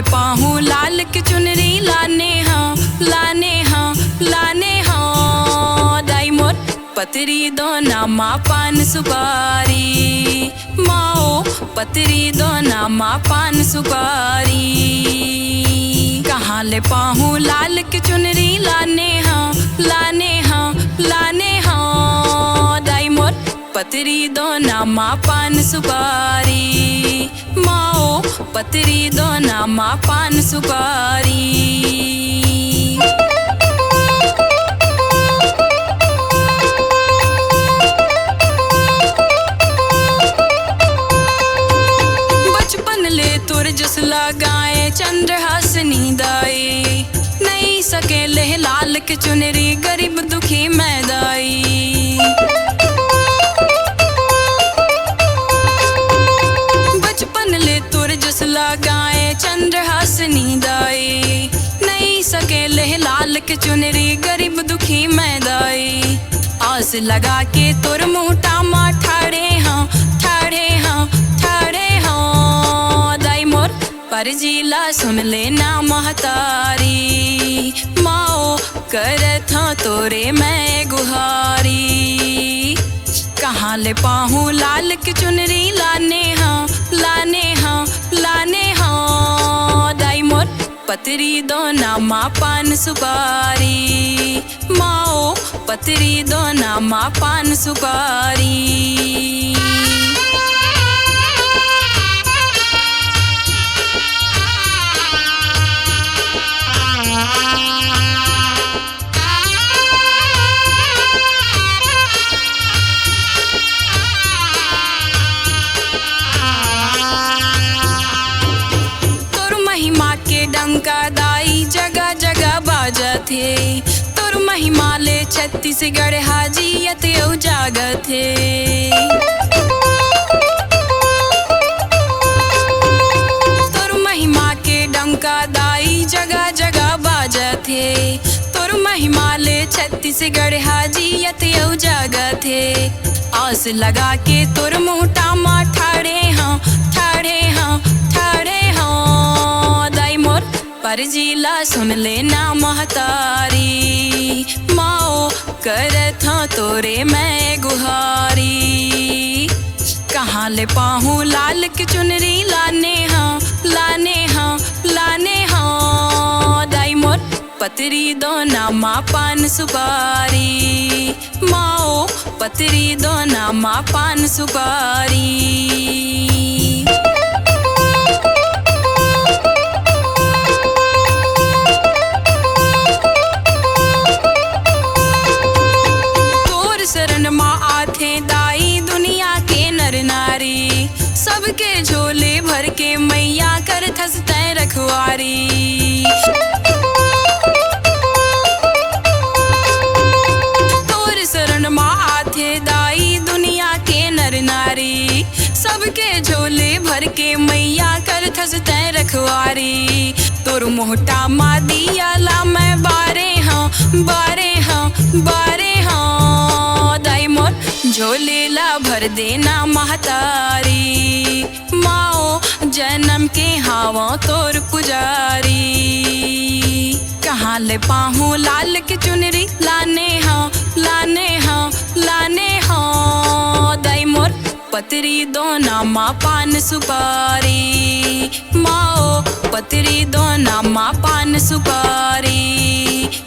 ले पाहूँ लाल की चुनरी लाने हाँ लाने हाँ लाने हाँ दाई मोर पतरी दो नामा पान सुपारी माओ पतरी दो नामा पान सुपारी कहाँ ले पाहूँ लाल की चुनरी लाने हाँ लाने हाँ लाने हाँ दाई मोर पतरी दो नामा पान सुपारी माओ पतरी दो नामा पान सुपारी बचपन ले तुर जस लगाए चंद्रहासनी दाई नहीं सके ले लाल के चुनरी गरीब दुखी मैदाई बचपन ले तुर जस लगाए चंद्रहासनी दाई नहीं सके ले लाल के चुनरी गरीब दुखी मैदाई आस लगा के तुर मुँहटा मा ठाड़े हाँ ठाड़े हाँ ठाड़े हाँ दाई मोर पर जिला सुन लेना महतारी माओ कर था तोरे मैं गुहारी कहाँ ले पाहूँ लाल की चुनरी लाने हाँ लाने हाँ लाने हाँ दाई मोर पतरी दो नामा पान सुपारी माओ पतरी दो नामा पान सुपारी डंका दाई जगह जगह बाजा थे तुर महिमा ले छत्तीसगढ़ हाजियत यौ जागत थे तुर महिमा के डंका दाई जगह जगह बाजा थे तुर महिमा ले छत्तीसगढ़ हाजियत यौ जागत थे आस लगा के तुर मुँहटा मा ठाड़े हाँ ठाड़े हाँ ठाड़े हाँ दाई मोर पर जिला सुन लेना महतारी माओ कर था तोरे मैं गुहारी कहाँ ले पाहूँ लाल की चुनरी लाने हाँ लाने हाँ लाने हाँ दाई मोर पतरी दो नामा पान सुपारी माओ पतरी दो नामा पान सुपारी सबके झोले भर के मैया कर थसते रखवारी तोर शरण माँ आथे दाई दुनिया के नर नारी सबके झोले भर के मैया कर थसते रखवारी तोर मोहटा मा दिया ला मैं बारे हाँ बारे हाँ बारे हाँ दाई मोर झोले ला भर देना महतारी माओ जन्म के हावा तोर पुजारी कहाँ ले पाहूँ लाल की चुनरी लाने हाँ लाने हाँ लाने हाँ दाई मोर पतरी दो नामा पान सुपारी माओ पतरी दो नामा पान सुपारी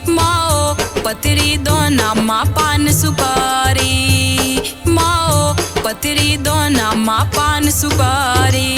माओ पतरी दो नामा पान सुपारी माओ पतरी दो नामा पान सुपारी।